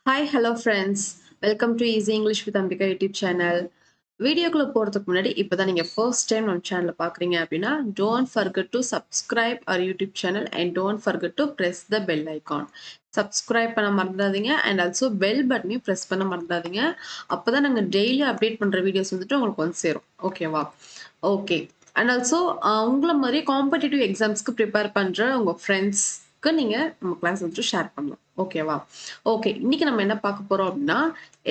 Hi, hello friends. Welcome to Easy English with Ambika YouTube channel. வீடியோக்குள்ள போறதுக்கு முன்னாடி இப்பதான் நீங்க ஃபர்ஸ்ட் டைம் நம்ம சேனலை பாக்குறீங்க அப்படின்னா don't forget to subscribe our YouTube channel and don't forget to press the bell icon. Subscribe பண்ண மறந்துடாதீங்க and also bell button press பண்ண மறந்துடாதீங்க. அப்பதான் நாங்க டெய்லி அப்டேட் பண்ற வீடியோஸ் வந்துட்டு உங்களுக்கு வந்து சேரும். ஓகேவா? ஓகே. அண்ட் ஆல்சோ உங்களை மாதிரி காம்படிட்டிவ் எக்ஸாம்ஸ்க்கு ப்ரிப்பேர் பண்ற உங்க ஃப்ரெண்ட்ஸ்க்கு நீங்க நம்ம கிளாஸ் வந்துட்டு ஷேர் பண்ணலாம். ஓகேவா? ஓகே, இன்னைக்கு நம்ம என்ன பார்க்க போறோம் அப்படின்னா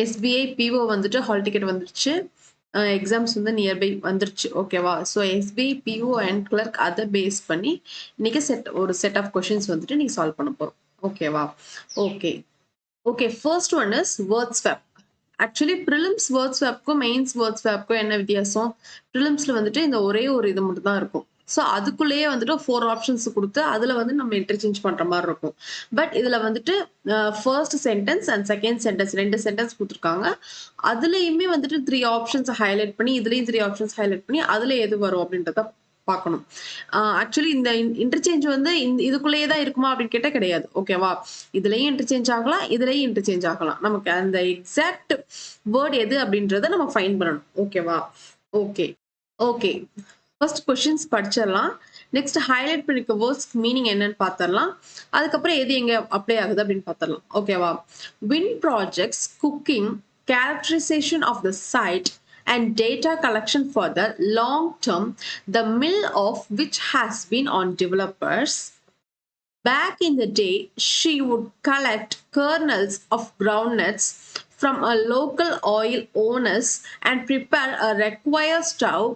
SBI PO வந்துட்டு ஹால் டிக்கெட் வந்துருச்சு. எக்ஸாம்ஸ் வந்து நியர்பை வந்துருச்சு. ஓகேவா? So SBI PO and clerk அதை பேஸ் பண்ணி இன்னைக்கு ஒரு செட் ஆஃப் கொஷின்ஸ் வந்துட்டு நீங்க சால்வ் பண்ண போறோம். ஓகேவா? Okay okay first one is word swap. Actually prelims word ஸ்வாப்க்கும் மெயின்ஸ் வேர்ட் ஸ்வாப்க்கும் என்ன வித்தியாசம்? ப்ரிலிம்ஸ்ல வந்துட்டு இந்த ஒரே ஒரு இது மட்டும் தான் இருக்கும். ஸோ அதுக்குள்ளேயே வந்துட்டு 4 ஆப்ஷன்ஸ் கொடுத்து அதுல வந்து நம்ம இன்டர்சேஞ்ச் பண்ற மாதிரி இருக்கும். பட் இதுல வந்துட்டு first sentence and second sentence 2 sentence கொடுத்துருக்காங்க. அதுலயுமே வந்துட்டு 3 ஆப்ஷன்ஸ் ஹைலைட் பண்ணி இதுலயும் 3 ஆப்ஷன்ஸ் ஹைலைட் பண்ணி அதுல எது வரும் அப்படின்றத பார்க்கணும். ஆக்சுவலி இந்த இன்டர்சேஞ்ச் வந்து இதுக்குள்ளேயே தான் இருக்குமா அப்படின்னு கேட்டா கிடையாது. ஓகேவா? இதுலயும் இன்டர்சேஞ்ச் ஆகலாம், இதுலயும் இன்டர்சேஞ்ச் ஆகலாம். நமக்கு அந்த எக்ஸாக்ட் வேர்ட் எது அப்படின்றத நம்ம ஃபைண்ட் பண்ணணும். ஓகேவா? ஓகே ஓகே ஃபர்ஸ்ட் கொஸ்டின்ஸ் படிச்சிடலாம். நெக்ஸ்ட் ஹைலைட் பண்ணிக்க வேர்ட்ஸ் மீனிங் என்னன்னு பார்த்துடலாம். அதுக்கப்புறம் எது எங்க அப்ளை ஆகுது அப்படின்னு பார்த்துடலாம். ஓகேவா? Win projects, cooking, characterization of the site and data collection for the long term, the mill of which has been on developers. Back in the day, she would collect kernels of groundnuts from a local oil owners and prepare a required stove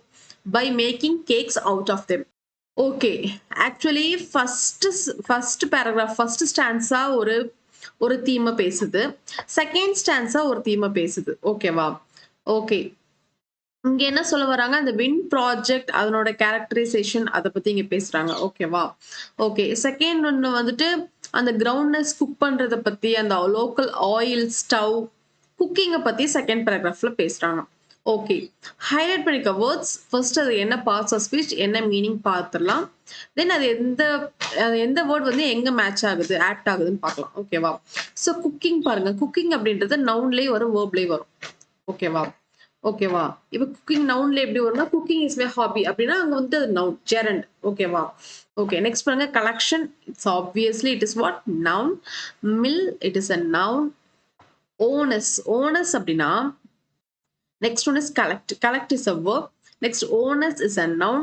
by making cakes out of them. Okay, actually first paragraph, first stanza ஒரு தீமை பேசுது, second stanza ஒரு தீமை பேசுது. ஓகேவா? Okay, இங்க என்ன சொல்ல வராங்க? அந்த வின் ப்ராஜெக்ட் அதனோட கேரக்டரைசேஷன் அதை பத்தி இங்க பேசுறாங்க. ஓகேவா? ஓகே, செகண்ட் ஒன்னு வந்துட்டு அந்த கிரவுண்ட்னஸ் குக் பண்றத பத்தி, அந்த லோக்கல் ஆயில் ஸ்டவ் குக்கிங்கை பத்தி செகண்ட் பேராகிராஃப்ல பேசுறாங்க. ஓகே, ஹைலைட் பண்ணிக்க வேர்ட்ஸ். ஃபர்ஸ்ட் அது என்ன பார்ட்ஸ் ஆஃப் ஸ்பீச், என்ன மீனிங் பார்த்துடலாம். தென் அது எந்த வேர்ட் வந்து எங்க மேட்ச் ஆகுது, ஆக்ட் ஆகுதுன்னு பார்க்கலாம். ஓகேவா? ஸோ குக்கிங் பாருங்க, குக்கிங் அப்படின்றது நவுன்லேயே வரும், வேர்ப்லேயே வரும். ஓகேவா? ஓகேவா? இப்ப குக்கிங் நவுன்ல எப்படி வரும்னா குக்கிங் இஸ் மை ஹாபி அப்படின்னா அங்க வந்து ஜெரண்ட். ஜெரண்ட். ஓகேவா? ஓகே, நெக்ஸ்ட் பாருங்க collection. It's obviously it is what? Noun. Mill it is a noun. Onus. Onus அப்படின்னா next one is collect. Collect is a verb. Next onus is a noun.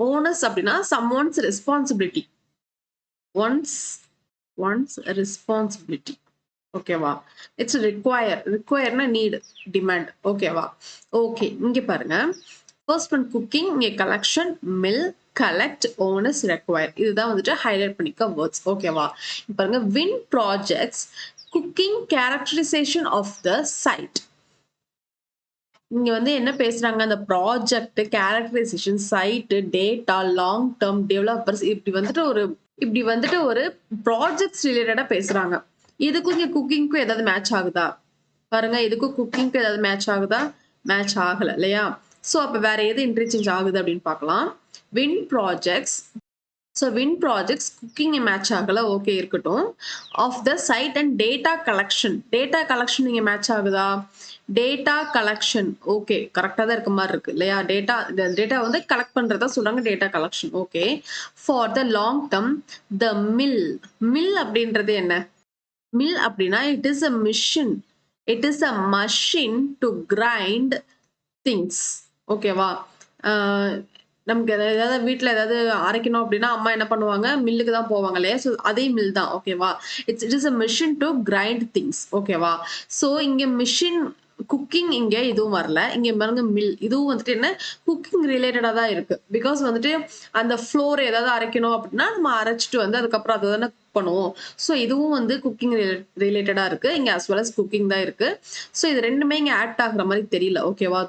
Onus அப்படின்னா someone's responsibility. One's responsibility. ஓகேவா? It's ரிக்வயர்னா need, demand. ஓகேவா? Okay, இங்க பாருங்க first one cooking, இங்க collection, mill, collect, onus, require. இதுதான் வந்துட்டு ஹைலைட் பண்ணிக்க வேர்ட்ஸ். ஓகேவா? பாருங்க wind projects, cooking, characterisation of the site. இங்க வந்து என்ன பேசுறாங்க? அந்த project, characterisation, site, data, long term, developers, இப்படி வந்துட்டு ஒரு ப்ராஜெக்ட்ஸ் ரிலேட்டடா பேசுறாங்க. இதுக்கும் இங்க குக்கிங்க்கும் ஏதாவது மேட்ச் ஆகுதா பாருங்க? இதுக்கும் குக்கிங்க்கும் ஏதாவது மேட்ச் ஆகுதா? மேட்ச் ஆகல இல்லையா? சோ அப்ப வேற எது இன்டர்சேஞ்ச் ஆகுது அப்படின்னு பார்க்கலாம். Wind projects. So wind projects cooking match ஆகல. ஓகே, இருக்கட்டும். Of the site and data collection. Data collection இங்க மேட்ச் ஆகுதா? டேட்டா கலெக்ஷன் ஓகே, கரெக்டா தான் இருக்க மாதிரி இருக்கு இல்லையா? டேட்டா வந்து கலெக்ட் பண்றதா சொல்றாங்க, data collection. Okay, for the long term, the mill. Mill அப்படின்றது என்ன? மில் அப்படின்னா it is a machine. It is a machine to grind things. ஓகேவா? நமக்கு ஏதாவது வீட்டில் ஏதாவது அரைக்கணும் அப்படின்னா அம்மா என்ன பண்ணுவாங்க? மில்லுக்கு தான் போவாங்க இல்லையா? ஸோ அதே மில் தான். ஓகேவா? It is a machine to grind things. ஓகேவா? ஸோ இங்க மிஷின் குக்கிங் இங்க இதுவும் வரல. இங்க பாருங்க மில், இதுவும் வந்துட்டு என்ன குக்கிங் ரிலேட்டடா தான் இருக்கு. பிகாஸ் வந்துட்டு அந்த ஃப்ளோர் ஏதாவது அரைக்கணும் அப்படின்னா நம்ம அரைச்சிட்டு வந்து அதுக்கப்புறம் அதை தானே குக் பண்ணுவோம். ஸோ இதுவும் வந்து குக்கிங் ரிலேட்டடா இருக்கு. இங்க அஸ் வெல் அஸ் குக்கிங் தான் இருக்கு. ஸோ இது ரெண்டுமே இங்க ஆக்ட் ஆகுற மாதிரி தெரியல. ஓகேவா?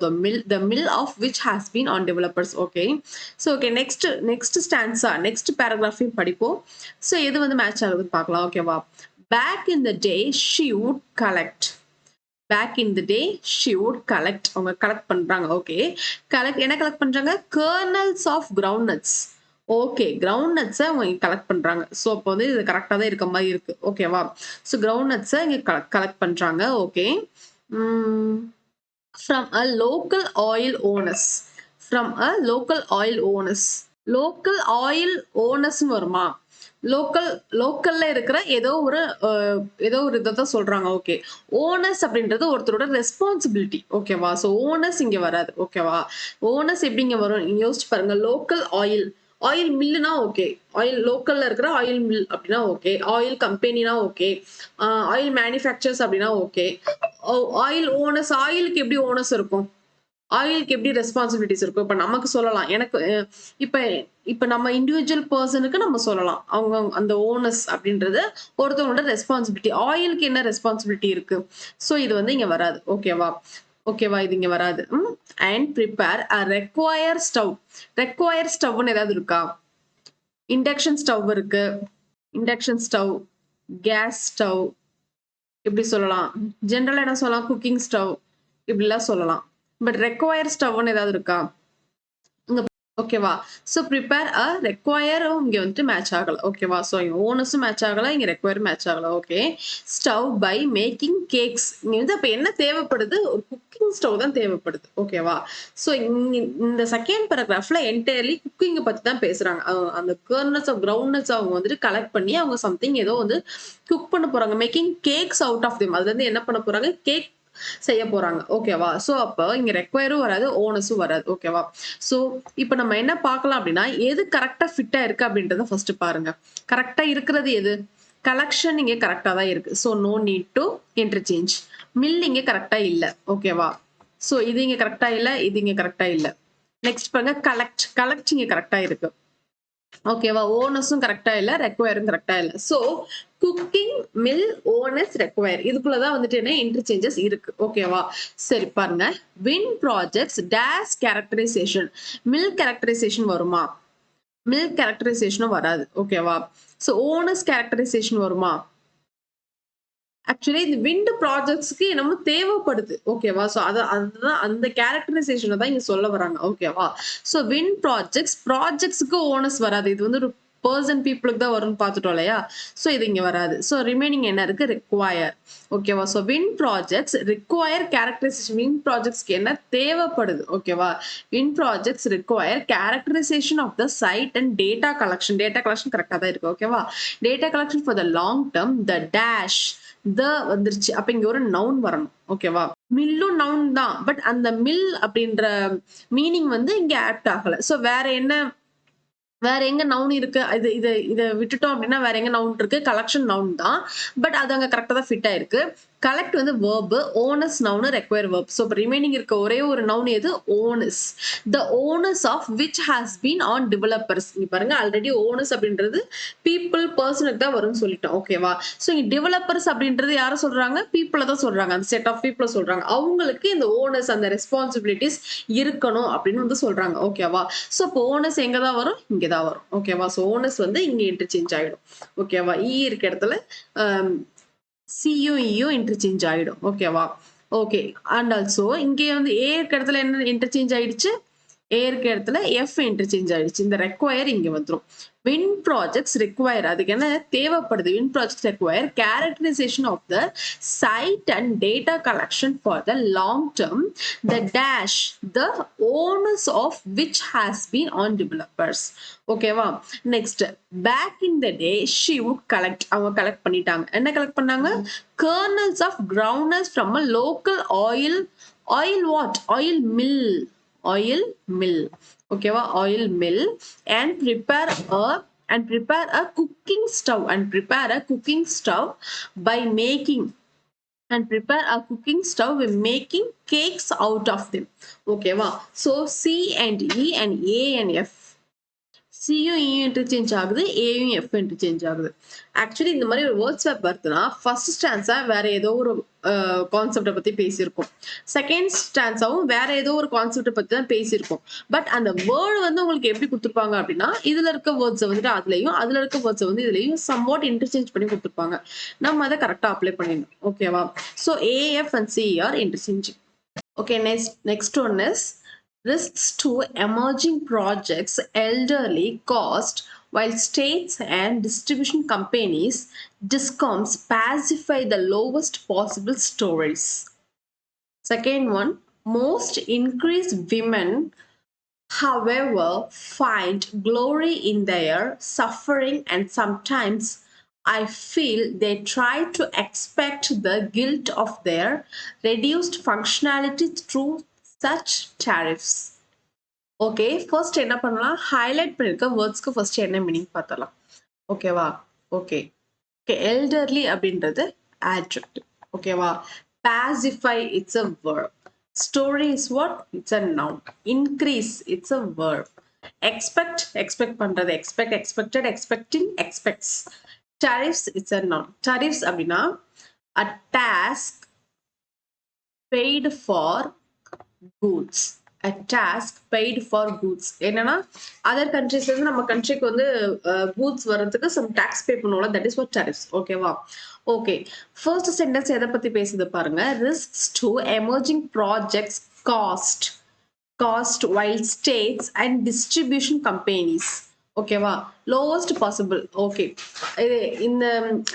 The mill of which has been on developers. Okay, so okay, next stanza, next பேராகிராஃபையும் படிப்போம். ஸோ எது வந்து மேட்ச் ஆகுதுன்னு பார்க்கலாம். ஓகேவா? Back in the day she would collect. Back in the day she would collect. அவங்க கலெக்ட் பண்றாங்க. Okay, என்ன கலெக்ட் பண்றாங்க? Kernels of ground nuts. Okay. Ground nuts அவங்க இங்க கலெக்ட் பண்றாங்க. ஸோ அப்போ வந்து இது கரெக்ட்டா தான் இருக்க மாரி இருக்கு. ஓகேவா? ஸோ கிரவுண்ட் நட்ஸ இங்க கலெக்ட் பண்றாங்க. Okay. Hmm. From a local oil owners. From a local oil owners. Local oil ஓனர்ஸ்ன்னு வருமா? லோக்கல் லோக்கல்ல இருக்கிற அ ஏதோ ஒரு இத தான் சொல்றாங்க. ஓகே. ஓனர்ஸ் அப்படின்றது ஒருத்தரோட ரெஸ்பான்சிபிலிட்டி. ஓகேவா? ஸோ ஓனர்ஸ் இங்க வராது. ஓகேவா? ஓனர்ஸ் எப்படிங்க வரும்? நீங்க யோசிச்சு பாருங்க. Local oil. ஆயில் மில்லுனா ஓகே. ஆயில் லோக்கல்ல இருக்கிற ஆயில் மில் அப்படின்னா ஓகே. ஆயில் கம்பெனினா ஓகே. அ ஆயில் மேனுஃபேக்சர்ஸ் அப்படின்னா ஓகே. ஓ ஆயில் ஓனர்ஸ் ஆயிலுக்கு எப்படி ஓனர்ஸ் இருக்கும்? ஆயிலுக்கு எப்படி ரெஸ்பான்சிபிலிட்டிஸ் இருக்கும்? இப்ப நமக்கு சொல்லலாம். எனக்கு இப்ப இப்ப நம்ம இண்டிவிஜுவல் பெர்சனுக்கு நம்ம சொல்லலாம். அவங்க அந்த ஓனர்ஸ் அப்படின்றது ஒருத்தவங்களோட ரெஸ்பான்சிபிலிட்டி. ஆயிலுக்கு என்ன ரெஸ்பான்சிபிலிட்டி இருக்கு? ஸோ இது வந்து இங்க வராது. ஓகேவா? ஓகேவா? இது இங்க வராது. And prepare a require stove. Require ஸ்டவ்ன்னு ஏதாவது இருக்கா? இண்டக்ஷன் ஸ்டவ் இருக்கு. இண்டக்ஷன் ஸ்டவ், கேஸ் ஸ்டவ் இப்படி சொல்லலாம். ஜெனரலா என்ன சொல்லலாம்? குக்கிங் ஸ்டவ் இப்படிலாம் சொல்லலாம். பட் ரெக்வயர் ஸ்டவ்ன்னு ஏதாவது இருக்கா? இங்க ஓகேவா? ஸோ பிரிப்பேர் அ ரெக்வயரும் இங்க வந்துட்டு மேட்ச் ஆகல. ஓகேவா? ஸோ இங்க ஓனர்ஸும் மேட்ச் ஆகல. இங்க ரெக்வயர் மேட்ச் ஆகல. Okay. Stove by making cakes. இங்க வந்து அப்ப என்ன தேவைப்படுது? ஒரு குக்கிங் ஸ்டவ் தான் தேவைப்படுது. ஓகேவா? ஸோ இந்த செகண்ட் பேராகிராஃப்ல என்டையர்லி குக்கிங்க பத்தி தான் பேசுறாங்க. அந்த கர்னல்ஸ் ஆஃப் கிரவுண்ட்நட்ஸ் அவங்க வந்துட்டு கலெக்ட் பண்ணி அவங்க சம்திங் ஏதோ வந்து குக் பண்ண போறாங்க. Making cakes out of them. அதுல இருந்து என்ன பண்ண போறாங்க? கேக் செய்ய போறாங்க. ஓகேவா? ஸோ அப்ப இங்க ரெக்வயரும் வராது, ஓனர்ஸும் வராது. ஓகேவா? ஸோ இப்ப நம்ம என்ன பார்க்கலாம் அப்படின்னா, எது கரெக்ட்டா ஃபிட்டா இருக்கு அப்படின்றத ஃபர்ஸ்ட் பாருங்க. கரெக்ட்டா இருக்கிறது எது? கலெக்ஷன் இங்க கரெக்ட்டா தான் இருக்கு. So no need to interchange. Mill இங்க கரெக்ட்டா இல்ல. ஓகேவா? ஸோ இது இங்க கரெக்ட்டா இல்ல, இது இங்க கரெக்ட்டா இல்ல. நெக்ஸ்ட் பாருங்க கலெக்ட். கலெக்ட் இங்க கரெக்ட்டா இருக்கு. ஓகேவா? ஓனர்ஸும் கரெக்ட்டா இல்ல, ரெக்வயரும் கரெக்ட்டா இல்ல. So cooking, mill, owners, require இதுக்குள்ள தான் வந்துட்டு என்ன இன்டர்சேஞ்சஸ் இருக்கு. ஓகேவா? சரி பாருங்க. Wind projects dash characterisation. Mill characterisation வருமா? மில் கேரக்டரைசேஷனும் வராது. ஓகேவா? ஸோ ஓனர்ஸ் கேரக்டரைசேஷன் வருமா? ஆக்சுவலி இந்த விண்ட் ப்ராஜெக்ட்ஸ்க்கு என்னமோ தேவைப்படுது. ஓகேவா? ஸோ அதுதான் அந்த கேரக்டரைசேஷன தான் இங்க சொல்ல வராங்க. ஓகேவா? ஸோ விண்ட் ப்ராஜெக்ட்ஸ்க்கு ஓனர்ஸ் வராது. இது வந்து ஒரு பெர்சன் பீப்பிளுக்கு தான் வரும்னு பார்த்துட்டோம் இல்லையா? ஸோ இது இங்க வராது. ஸோ ரிமைனிங் என்ன இருக்கு? ரிக்வயர். ஓகேவா? So wind projects require characterisation. Wind ப்ராஜெக்ட்ஸ்க்கு என்ன தேவைப்படுது? ஓகேவா? Wind projects require characterisation of the site and data collection. Data collection கரெக்ட்டா தான் இருக்கு. ஓகேவா? Data collection for the long term the dash வந்துருச்சு. அப்ப இங்க ஒரு நவுன் வரணும். ஓகேவா? மில்லும் நவுன் தான். பட் அந்த மில் அப்படின்ற மீனிங் வந்து இங்க ஆப்ட் ஆகல. சோ வேற எங்க நவுன் இருக்கு? இது இத இத விட்டுட்டோம் அப்டின்னா, வேற எங்க நவுன் இருக்கு? கலெக்ஷன் நவுன் தான். பட் அது அங்க கரெக்ட்டா தான் ஃபிட் ஆயிருக்கு. கலெக்ட் வந்து verb, onus noun, require verb. So இப்ப ரிமைனிங் இருக்க ஒரே ஒரு நவுன் எது? Onus. The owners of which has been on developers. இங்க பாருங்க ஆல்ரெடி ஓனர்ஸ் அப்படின்றது பீப்பிள், பெர்சனுக்கு தான் வரும்னு சொல்லிட்டோம். ஓகேவா? சோ இங்க டெவலப்பர்ஸ் அப்படின்றது யார சொல்றாங்க? பீப்பிள தான் சொல்றாங்க. அந்த செட் ஆஃப் பீப்பிள சொல்றாங்க. அவங்களுக்கு இந்த ஓனர்ஸ் அந்த ரெஸ்பான்சிபிலிட்டிஸ் இருக்கணும் அப்படின்னு வந்து சொல்றாங்க. ஓகேவா? சோ இப்போ ஓனர்ஸ் எங்க தான் வரும்? இங்க தான் வரும். ஓகேவா? சோ ஓனர்ஸ் வந்து இங்க இன்டர்சேஞ்ச் ஆயிடும். ஓகேவா? இருக்க இடத்துல சியும் ஈயும் இன்டர்சேஞ்ச் ஆயிடும். ஓகேவா? ஓகே. அண்ட் ஆல்சோ இங்க வந்து இருக்க இடத்துல என்ன இன்டர்சேஞ்ச் ஆயிடுச்சு? இருக்க இடத்துல இன்டர்சேஞ்ச் ஆயிடுச்சு. இந்த ரெக்வயர் இங்க வந்துரும். வின் ப்ராஜெக்ட்ஸ் ரிக்வயர் அதுக்கு என்ன தேவைப்படுது? Wind projects require characterisation of the site and data collection for the long term the dash the owners of which has been on developers. ஓகேவா? Next back in the day she would collect. அவங்க collect பண்ணிட்டாங்க. என்ன collect பண்ணாங்க? Kernels of grounders from a local oil what? Oil mill. Oil mill. Okay, oil mill and prepare a cooking stove by making making cakes out of them. Okay, so C and E and A and F. சியும் ஈயும் interchange ஆகுது, ஏயும் F interchange ஆகுது. Actually இந்த மாதிரி ஒரு word swap வருதுன்னா first stanza வேற ஏதோ ஒரு கான்செப்டை பத்தி பேசியிருக்கோம். செகண்ட் ஸ்டான்ஸாவும் வேற ஏதோ ஒரு கான்செப்டை பத்தி தான் பேசியிருக்கோம். பட் அந்த வேர்டு வந்து உங்களுக்கு எப்படி கொடுத்துருப்பாங்க அப்படின்னா இதுல இருக்க வேர்ட்ஸை வந்துட்டு அதுலயும் அதுல இருக்க வேர்ட்ஸை வந்து இதுலயும் சம்வாட் இன்டர்சேஞ்ச் பண்ணி கொடுத்துருப்பாங்க. நம்ம அதை கரெக்டா அப்ளை பண்ணிடணும். ஓகேவா? So AF and C R interchanging. Okay, next one is risks to emerging projects elderly cost, while states and distribution companies discoms pacify the lowest possible stories. Second one, most increased women, however, find glory in their suffering, and sometimes I feel they try to expect the guilt of their reduced functionality through such tariffs. Okay, first என்ன பண்ணலாம், highlight பண்ணிருக்க வேர்ட்ஸ்க்கு first என்ன meaning பார்த்தலாம். ஓகேவா? Okay okay elderly அப்படின்றது adjective. ஓகேவா? pacify it's a verb. Story is what? It's a noun. Increase it's a verb. Expect பண்றது expect, expected, expecting, expects. Tariffs it's a noun. Tariffs அப்படின்னா a task paid for goods. A task paid for goods. என்னன்னா other கண்ட்ரீஸ்ல இருந்து நம்ம கண்ட்ரிக்கு வந்து goods வர்றதுக்கு some tax பே பண்ணுவோம்ல, that is what tariffs. ஓகேவா? ஓகே, ஃபர்ஸ்ட் சென்டென்ஸ் எதை பத்தி பேசுது பாருங்க. Risks to emerging projects cost while states and distribution companies. ஓகேவா? Lowest possible. ஓகே, இது இந்த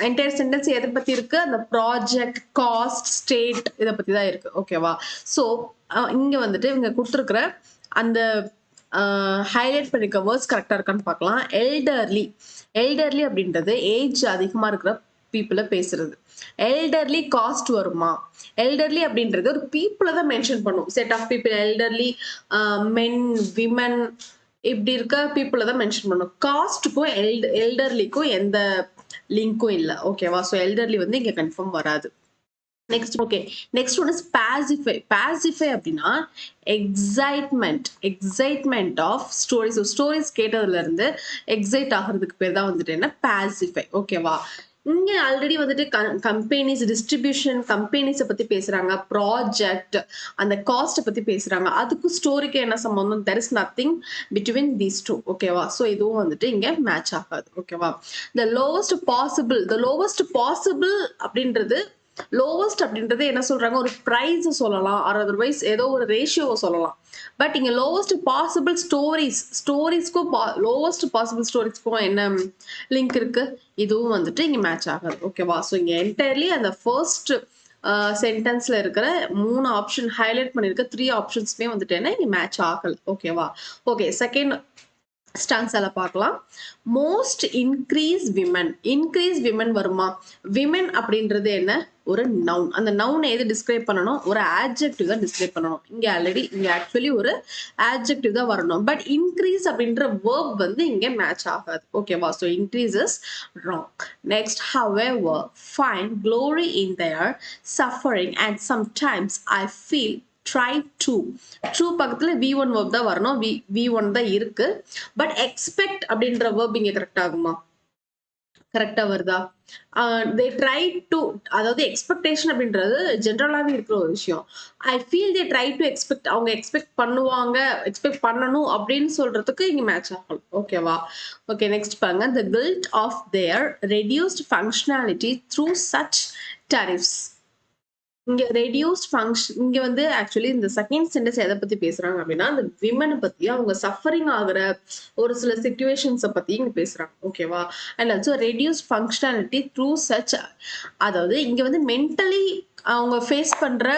என்டையர் சென்டென்ஸ் எதை பத்தி இருக்கு, அந்த ப்ராஜெக்ட், காஸ்ட், ஸ்டேட் இதை பத்தி தான் இருக்கு. ஓகேவா? ஸோ இங்க வந்துட்டு இவங்க கொடுத்துருக்குற அந்த ஹைலைட் பண்ணிருக்க வேர்ட்ஸ் கரெக்டா இருக்கான்னு பார்க்கலாம். எல்டர்லி அப்படின்றது ஏஜ் அதிகமா இருக்கிற பீப்புளை பேசுறது. எல்டர்லி காஸ்ட் வருமா? எல்டர்லி அப்படின்றது ஒரு பீப்புளை தான் மென்ஷன் பண்ணும். Set of people, elderly men, women, இப்படி இருக்க பீப்புளை தான் மென்ஷன் பண்ணும். காஸ்ட்டுக்கும் எல்டர்லிக்கும் எந்த லிங்க்கும் இல்லை. ஓகேவா? ஸோ எல்டர்லி வந்து இங்க கன்ஃபார்ம் வராது. Next okay, next one is pacify. Pacify அப்படின்னா எக்ஸைட்மெண்ட் ஆஃப் ஸ்டோரிஸ். ஸ்டோரிஸ் கேட்டதுல இருந்து எக்ஸைட் ஆகிறதுக்கு பேர் தான் வந்துட்டு என்ன, pacify. ஓகேவா? இங்க ஆல்ரெடி வந்துட்டு கம்பெனிஸ், டிஸ்ட்ரிபியூஷன் கம்பெனிஸை பத்தி பேசுறாங்க, ப்ராஜெக்ட் அந்த காஸ்ட் பத்தி பேசுறாங்க. அதுக்கும் ஸ்டோரிக்கு என்ன சம்பந்தம்? There is nothing between these two. ஓகேவா? ஸோ இதுவும் வந்துட்டு இங்க மேட்ச் ஆகாது. ஓகேவா? த லோவஸ்ட் பாசிபிள் அப்படின்றது, லோவஸ்ட் அப்படின்றது என்ன சொல்றாங்க, ஒரு பிரைஸ் சொல்லலாம், ஆர் அதர்வைஸ் ஏதோ ஒரு ரேஷியோவை சொல்லலாம். பட் இங்க லோவஸ்ட் பாசிபிள் ஸ்டோரிஸ்க்கும் லோவஸ்ட் பாசிபிள் ஸ்டோரிஸ்க்கும் என்ன லிங்க் இருக்கு? இதுவும் வந்துட்டு இங்க மேட்ச் ஆகாது. ஓகேவா? ஸோ இங்க என்டையர்லி அந்த ஃபர்ஸ்ட் சென்டென்ஸ்ல இருக்கிற 3 ஆப்ஷன் ஹைலைட் பண்ணிருக்க 3 ஆப்ஷன்ஸ்மே வந்துட்டு என்ன இங்க மேட்ச் ஆகல. ஓகேவா? ஓகே, செகண்ட் ஸ்டான்ஸால பார்க்கலாம். மோஸ்ட் இன்க்ரீஸ் விமன் வருமா? விமன் அப்படின்றது என்ன, ஒரு நவுன். அந்த நவுனை எது டிஸ்கிரைப் பண்ணணும், ஒரு ஆட்ஜெக்டிவ் தான் டிஸ்கிரைப் பண்ணணும். இங்க ஆக்சுவலி ஒரு ஆட்ஜெக்டிவ் தான் வரணும். பட் இன்க்ரீஸ் அப்படின்ற வேர்ப் வந்து இங்க மேட்ச் ஆகாது. ஓகேவா? So increase is wrong. Next, however, find glory in their suffering and sometimes I feel try to. true பக்கத்துல v1 verb தான் வரணும். v1 தான் இருக்கு. பட் எக்ஸ்பெக்ட் அப்படின்ற verb இங்க கரெக்ட் ஆகுமா? கரெக்டா வருதா? they try to, அதாவது எக்ஸ்பெக்டேஷன் அப்படின்றது ஜென்ரலாவே இருக்கிற ஒரு விஷயம். I feel they try to expect, அவங்க எக்ஸ்பெக்ட் பண்ணணும் அப்படின்னு சொல்றதுக்கு இங்க மேட்ச் ஆகலாம். ஓகேவா? ஓகே, நெக்ஸ்ட் பாருங்க. the guilt of their reduced functionality through such tariffs. இங்க ரெடியூஸ்ட் ஃபங்க்ஷன், இங்க வந்து ஆக்சுவலி இந்த செகண்ட் சென்டென்ஸ் எதை பத்தி பேசுறாங்க அப்படின்னா, அந்த விமனை பத்தி, அவங்க சஃபரிங் ஆகுற ஒரு சில சிச்சுவேஷன்ஸை பத்தி இங்க பேசுறாங்க. ஓகேவா? And also reduced functionality through such, அதாவது இங்க வந்து மென்டலி அவங்க ஃபேஸ் பண்ற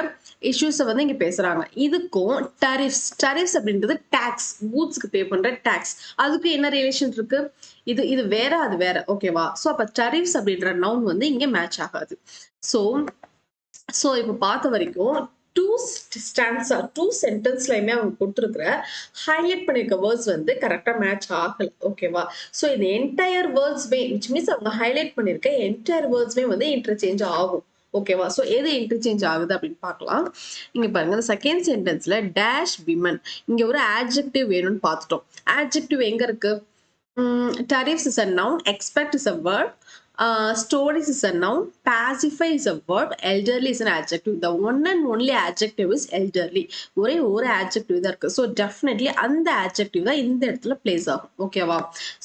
இஷ்யூஸை வந்து இங்க பேசுறாங்க. இதுக்கும் டரிஃப்ஸ் அப்படின்றது டாக்ஸ், கூட்ஸ்க்கு பே பண்ற டாக்ஸ், அதுக்கு என்ன ரிலேஷன் இருக்கு? இது வேற, அது வேற. ஓகேவா? ஸோ அப்ப டரிஃப்ஸ் அப்படின்ற நவுன் வந்து இங்க மேட்ச் ஆகாது. ஸோ இப்போ பார்த்த வரைக்கும் டூ சென்டென்ஸ்லயுமே அவங்க கொடுத்துருக்குற ஹைலைட் பண்ணிருக்க வேர்ட்ஸ் வந்து கரெக்டா மேட்ச் ஆகல. ஓகேவா? ஸோ இந்த என்டையர் வேர்ட்ஸ்மே, விச் மீன்ஸ் அவங்க ஹைலைட் பண்ணிருக்க என்டையர் வேர்ட்ஸ்மே வந்து இன்டர்சேஞ்ச் ஆகும். ஓகேவா? ஸோ எது இன்டர்சேஞ்ச் ஆகுது அப்படின்னு பார்க்கலாம். இங்க பாருங்க, இந்த செகண்ட் சென்டென்ஸ்ல டேஷ் விமன், இங்க ஒரு ஆட்ஜெக்டிவ் வேணும்னு பார்த்துட்டோம். ஆட்ஜெக்டிவ் எங்க இருக்கு? Tariffs is a noun, expect is a verb, stories is a noun, pacify is a verb, elderly is an adjective. The one and only adjective is elderly. ஒரே ஒரு adjective தான் இருக்கு. So definitely அந்த adjective தான் இந்த இடத்துல place ஆகும். ஓகேவா?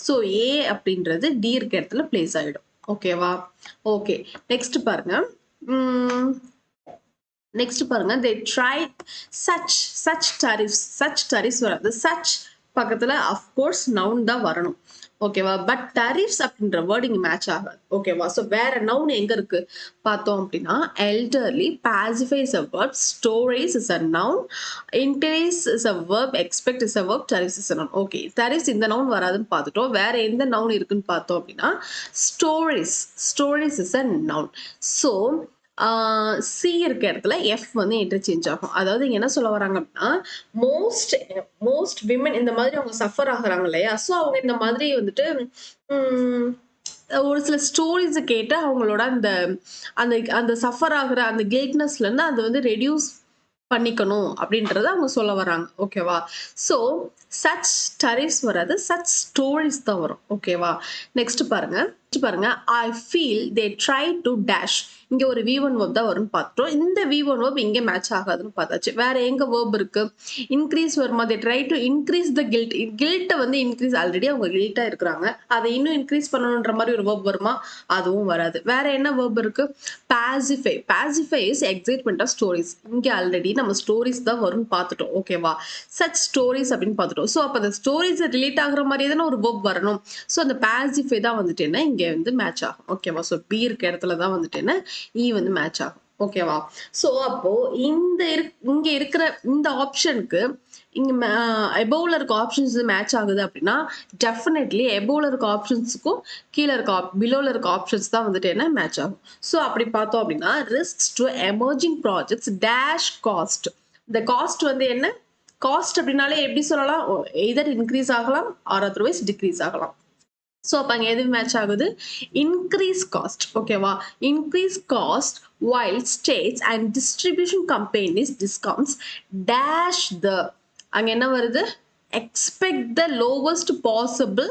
So A அப்படின்றது D இருக்க இடத்துல place ஆயிடும். ஓகேவா? ஓகே, நெக்ஸ்ட் பாருங்க. நெக்ஸ்ட் பாருங்க they tried such tariffs வராது such பக்கத்துல of course noun தான் வரணும் ஓகேவா பட் tariffs அப்படின்ற வேர்டிங் மேட்ச் ஆகாது ஓகேவா ஸோ வேற நவுன் எங்க இருக்கு பார்த்தோம் அப்படின்னா elderly pacify is a verb stories is a noun increase is a verb expect is a verb tariffs is a noun okay tariffs இந்த நவுன் வராதுன்னு பார்த்துட்டோம் வேற எந்த நவுன் இருக்குன்னு பார்த்தோம் அப்படின்னா stories is a noun so C இருக்க இடத்துல எஃப் வந்து இன்டர்சேஞ்ச் ஆகும் அதாவது இங்க என்ன சொல்ல வராங்க அப்படின்னா மோஸ்ட் விமன் இந்த மாதிரி அவங்க சஃபர் ஆகுறாங்க இல்லையா ஸோ அவங்க இந்த மாதிரி வந்துட்டு ஒரு சில ஸ்டோரிஸ் கேட்டு அவங்களோட அந்த அந்த அந்த சஃபர் ஆகுற அந்த கில்ட்னஸ்ல இருந்து அதை வந்து ரெடியூஸ் பண்ணிக்கணும் அப்படின்றத அவங்க சொல்ல வராங்க ஓகேவா ஸோ சச் டரிஃப்ஸ் வராது சச் ஸ்டோரிஸ் தான் வரும் ஓகேவா நெக்ஸ்ட் பாருங்க I feel they try to dash இங்க ஒரு V1 verb தான் வரும்னு பார்த்தோம் இந்த V1 verb இங்கே மேட்ச் ஆகாதுன்னு பார்த்தாச்சு வேற எங்க verb இருக்கு இன்க்ரீஸ் வருமா they try to increase the கில்ட்டை வந்து இன்க்ரீஸ் ஆல்ரெடி அவங்க கில்ட்டா இருக்கிறாங்க அதை இன்னும் இன்க்ரீஸ் பண்ணணுன்ற மாதிரி ஒரு verb வருமா அதுவும் வராது வேற என்ன verb இருக்கு pacify is excitement of stories இங்க ஆல்ரெடி நம்ம ஸ்டோரிஸ் தான் வரும்னு பார்த்துட்டோம் ஓகேவா சச் ஸ்டோரிஸ் அப்படின்னு பார்த்துட்டோம் ஸோ அப்போ அந்த ஸ்டோரிஸ் ரிலேட் ஆகுற மாதிரி தானே ஒரு verb வரணும் ஸோ அந்த பாசிஃபை தான் வந்துட்டு என்ன இங்க வந்து மேட்ச் ஆகும் ஓகேவா ஸோ பி இருக்க இடத்துல தான் வந்துட்டு என்ன வந்து மேட்ச் ஆகும் ஓகேவா சோ அப்போ இங்க இருக்கிற இந்த ஆப்ஷனுக்கு இங்க எபோவ்ல இருக்க ஆப்ஷன்ஸ் மேட்ச் ஆகுது அப்படின்னா டெஃபினெட்லி எபோவ்ல இருக்க ஆப்ஷன்ஸுக்கும் கீழே இருக்க பிலோல இருக்க ஆப்ஷன்ஸ் தான் வந்துட்டு என்ன மேட்ச் ஆகும் ஸோ அப்படி பார்த்தோம் அப்படின்னா risks to emerging projects dash cost இந்த காஸ்ட் வந்து என்ன காஸ்ட் அப்படின்னாலே எப்படி சொல்லலாம் எதர் இன்க்ரீஸ் ஆகலாம் ஆர் அதர்வைஸ் டிக்ரீஸ் ஆகலாம் ஸோ அப்போ அங்கே எது மேட்ச் ஆகுது இன்க்ரீஸ் காஸ்ட் ஓகேவா increase cost while states and distribution companies discounts dash the அங்கே என்ன வருது expect the lowest possible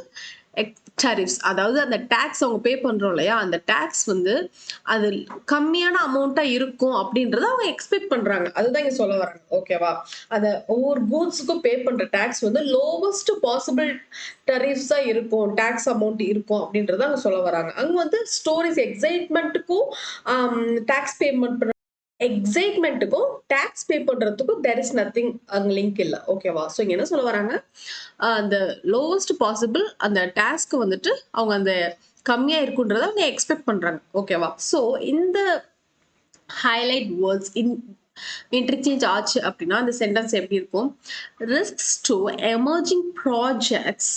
tariffs அதாவது அந்த டாக்ஸ் அவங்க பே பண்றோம் இல்லையா அந்த டாக்ஸ் வந்து அது கம்மியான அமௌண்ட்டா இருக்கும் அப்படின்றத அவங்க எக்ஸ்பெக்ட் பண்றாங்க அதுதான் இங்க சொல்ல வராங்க ஓகேவா அந்த ஒவ்வொரு கூட்ஸுக்கும் பே பண்ற டாக்ஸ் வந்து லோவஸ்ட் பாசிபிள் டரிஃப்ஸா இருக்கும் டாக்ஸ் அமௌண்ட் இருக்கும் அப்படின்றத அவங்க சொல்ல வராங்க அங்க வந்து ஸ்டோரிஸ் எக்ஸைட்மெண்ட்டுக்கும் டாக்ஸ் பேமெண்ட் பண்ற எக்ஸைட்மெண்ட்டுக்கும் டாக்ஸ் பே பண்றதுக்கும் தேர் இஸ் நத்திங் அங்க லிங்க் இல்லை ஓகேவா ஸோ இங்க என்ன சொல்ல வராங்க அந்த லோவஸ்ட் பாசிபிள் அந்த டாஸ்க்கு வந்துட்டு அவங்க அந்த கம்மியா இருக்குன்றத அவங்க எக்ஸ்பெக்ட் பண்றாங்க ஓகேவா ஸோ இந்த ஹைலைட் வேர்ட்ஸ் இன்டர்சேஞ்ச் ஆச்சு அப்படின்னா அந்த சென்டென்ஸ் எப்படி இருக்கும் risks to emerging projects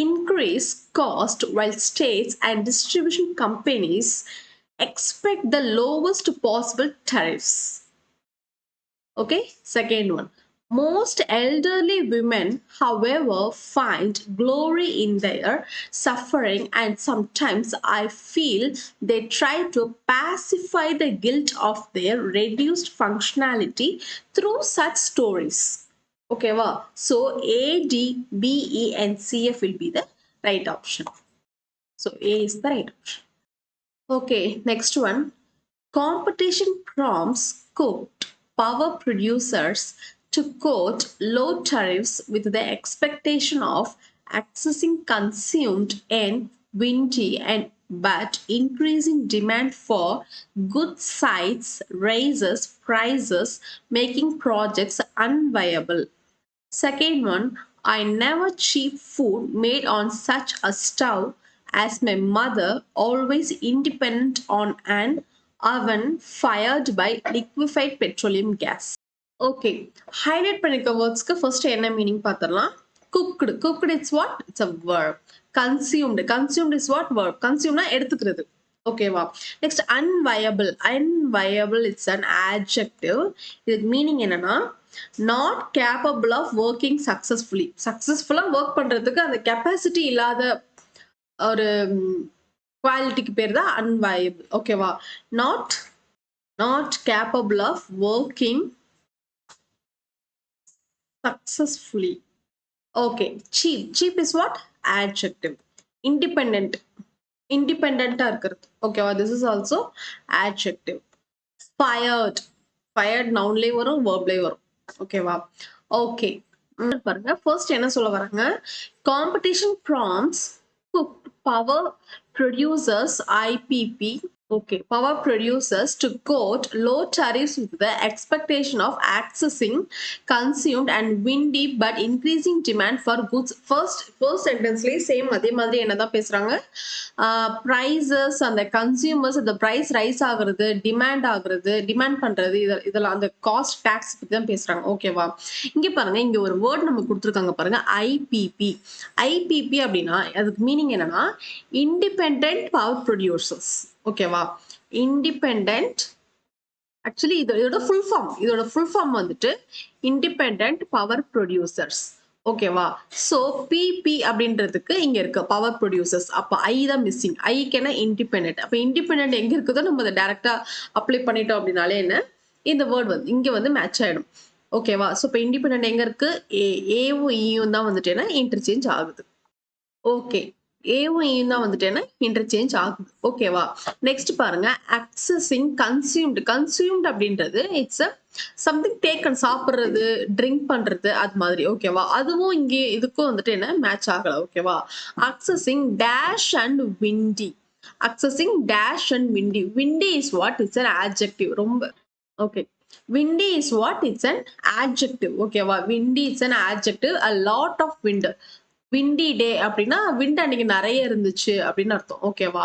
increase cost while states and distribution companies expect the lowest possible tariffs. Okay, second one. Most elderly women, however, find glory in their suffering, and sometimes I feel they try to pacify the guilt of their reduced functionality through such stories. Okay, wow. So A, D, B, E, and C, F will be the right option. So A is the right option. Okay, next one. Competition prompts cooked power producers to quote low tariffs with the expectation of accessing consumed and windy and but increasing demand for good sites raises prices, making projects unviable. Second one, I never cheap food made on such a stove as my mother, always independent on an oven fired by liquefied petroleum gas. Okay, highlight பண்ணிக்க வேர்ட்ஸ்க்கு first என்ன meaning பார்த்துடலாம் cooked it's what it's a verb consumed is what verb consumed எடுத்துக்கிறது ஓகேவா next unviable it's an adjective இதுக்கு meaning என்னன்னா not capable of working successfully work பண்றதுக்கு அந்த capacity இல்லாத ஒரு குவாலிட்டிக்கு பேர் தான் unviable ஓகேவா not capable of working successfully. Okay, cheap is what adjective. Independent இருக்கிறது ஓகேவா this is also adjective. fired nounலயே வரும் verbலயே வரும் ஓகேவா ஓகே பாருங்க ஃபர்ஸ்ட் என்ன சொல்ல வராங்க competition prompts cooked power producers IPP Okay, power producers to quote low tariffs with the expectation of accessing consumed and windy but increasing demand for goods. First sentence same அதே மாதிரி என்னதான் பேசுறாங்க prices and the consumers the price rise ஆகுறது demand பண்றது இதெல்லாம் அந்த cost tax பத்தி தான் பேசுறாங்க ஓகேவா இங்க பாருங்க இங்க ஒரு வேர்ட் நம்ம கொடுத்துருக்காங்க பாருங்க ஐபிபி அப்படின்னா அதுக்கு மீனிங் என்னன்னா இண்டிபெண்டன்ட் பவர் ப்ரொடியூசர்ஸ் ஓகேவா இண்டிபெண்டன்ட் ஆக்சுவலி இதோட ஃபுல் ஃபார்ம் வந்துட்டு இண்டிபெண்டன்ட் பவர் ப்ரொடியூசர்ஸ் ஓகேவா சோ பிபி அப்படின்றதுக்கு இங்க இருக்கு பவர் ப்ரொடியூசர்ஸ் அப்ப ஐ தான் மிஸ்ஸிங் ஐக்கு இண்டிபெண்டன்ட் அப்ப இண்டிபெண்டன்ட் எங்க இருக்குதோ நம்ம அதை டைரக்டா அப்ளை பண்ணிட்டோம் அப்படின்னாலே என்ன இந்த வேர்ட் வந்து இங்க வந்து மேட்ச் ஆயிடும் ஓகேவா சோ இப்ப இண்டிபெண்டன்ட் எங்க இருக்கு ஏவும் ஈயும் தான் வந்துட்டு என்ன இன்டர்சேஞ்ச் ஆகுது ஓகே ஏவும் ஈயும் தான் வந்துட்டு என்ன இன்டர்சேஞ்ச் ஆகுது ஓகேவா நெக்ஸ்ட் பாருங்க அக்சஸிங் கன்சியூம்டு அப்படின்றது இட்ஸ் சம்திங் டேக்கன் சாப்பிடுறது ட்ரிங்க் பண்றது அது மாதிரி ஓகேவா அதுவும் இங்கே இதுக்கும் வந்துட்டு என்ன மேட்ச் ஆகல ஓகேவா accessing dash and windy accessing dash and windy is what it's an adjective ரொம்ப okay windy is what it's an adjective ஓகேவா windy is an adjective a lot of wind windy day அப்படின்னா wind அன்னைக்கு நிறைய இருந்துச்சு அப்படின்னு அர்த்தம் ஓகேவா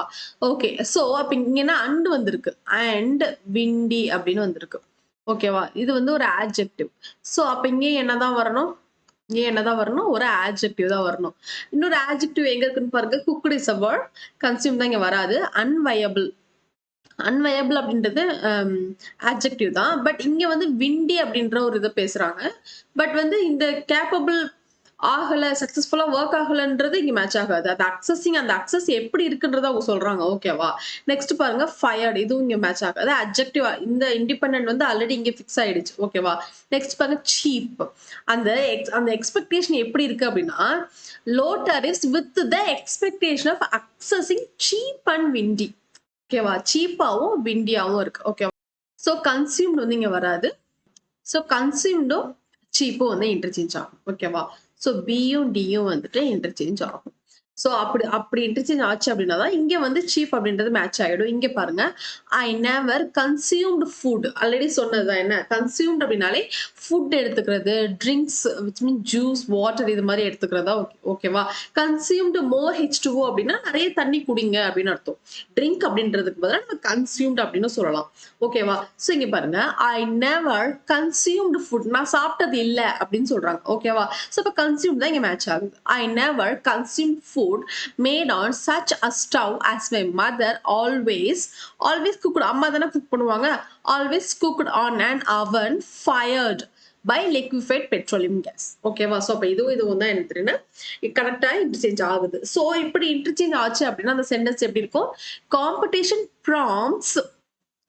okay so அப்ப இங்கன்னா அண்ட் வந்திருக்கு அண்ட் windy அப்படின்னு வந்திருக்கு ஓகேவா இது வந்து ஒரு adjective சோ அப்ப இங்க என்னதான் வரணும் இங்க என்னதான் வரணும் ஒரு adjective தான் வரணும் இன்னொரு adjective எங்க இருக்குன்னு பாருங்க cooked is a word consume தான் இங்க வராது unviable அன்வயபிள் அப்படின்றது ஆப்ஜெக்டிவ் தான் பட் இங்க வந்து விண்டி அப்படின்ற ஒரு இதை பேசுறாங்க பட் வந்து இந்த கேப்பபிள் ஆகல சக்சஸ்ஃபுல்லா ஒர்க் ஆகலன்றது இங்க மேட்ச் ஆகாது அது அக்சஸிங் அந்த அக்சஸ் எப்படி இருக்குன்றத அவங்க சொல்றாங்க ஓகேவா நெக்ஸ்ட் பாருங்க ஃபயர்டு இதுவும் இங்க மேட்ச் ஆகாது அப்ஜெக்டிவ் இந்த இண்டிபெண்டன்ட் வந்து ஆல்ரெடி இங்க ஃபிக்ஸ் ஆயிடுச்சு ஓகேவா நெக்ஸ்ட் பாருங்க சீப் அந்த எக்ஸ்பெக்டேஷன் எப்படி இருக்கு அப்படின்னா low tariffs with the expectation of accessing cheap and windy ஓகேவா சீப்பாவும் விண்டியாவும் இருக்கு ஓகேவா சோ கன்சியூம்டு வந்து இங்க வராது சோ கன்சியூம்டும் சீப்பும் வந்து இன்டர்சேஞ்ச் ஆகும் ஓகேவா சோ பியும் டியும் வந்துட்டு இன்டர்சேஞ்ச் ஆகும் சோ அப்படி இன்டர்சேஞ்ச் ஆச்சு அப்படின்னா தான் இங்க வந்து சீப் அப்படின்றது மேட்ச் ஆயிடும் இங்க பாருங்க I never consumed food already சொன்னதுதான் என்ன கன்சியூம்டு அப்படின்னாலே ஃபுட் எடுத்துக்கிறது drinks which mean juice water இது மாதிரி எடுத்துக்கிறதா ஓகேவா கன்சியூம்டு மோர் H2O அப்படின்னா நிறைய தண்ணி குடிங்க அப்படின்னு அர்த்தம் ட்ரிங்க் அப்படின்றதுக்கு பதிலாக நம்ம கன்சியூம்டு அப்படின்னு சொல்லலாம் ஓகேவா சோ இங்க பாருங்க ஐ நெவர் கன்சியூம்டு ஃபுட் நான் சாப்பிட்டது இல்லை அப்படின்னு சொல்றாங்க ஓகேவா சோ இப்ப கன்சியூம் தான் இங்க மேட்ச் ஆகுது I never consume food made on such a stove as my mother always cooked அம்மா தானே குக் பண்ணுவாங்க always cooked on an oven fired by liquefied petroleum gas ஓகேவா சோ அப்ப இதுவும் தான் எனக்கு தெரியும் கரெக்டா இன்டர்சேஞ்ச் ஆகுது சோ இப்படி இன்டர்சேஞ்ச் ஆச்சு அப்படின்னா அந்த சென்டென்ஸ் எப்படி இருக்கும் காம்படிஷன் prompts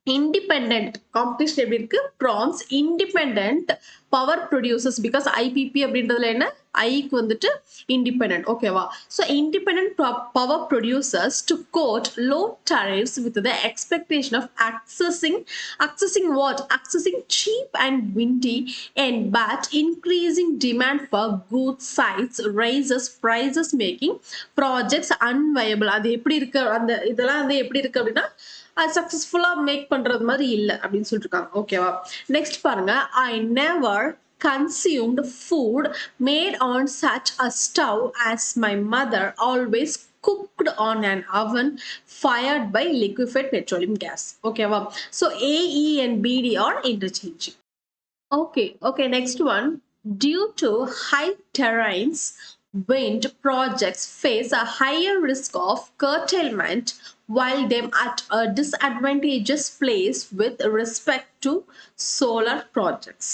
independent competition எப்படி இருக்கு prompts independent power producers because IPP அப்படின்றதுல என்ன ஐக்கு வந்துட்டு independent ஓகேவா so independent power producers to quote low tariffs with the expectation of accessing what accessing cheap and windy and but increasing demand for good sites raises prices making projects unviable அது எப்படி இருக்கு அந்த இதெல்லாம் வந்து எப்படி இருக்கு அப்படின்னா சக்சஸ்ஃபுல்லா மேக் பண்றது மாதிரி இல்ல அப்படின்னு சொல்லிருக்காங்க ஓகேவா நெக்ஸ்ட் பாருங்க I never consumed food made on such a stove as my mother always cooked on an oven fired by liquefied petroleum gas ஓகேவா so AE and BD are interchanging okay next one due to high terrains wind projects face a higher risk of curtailment while them at a disadvantageous place with respect to solar projects.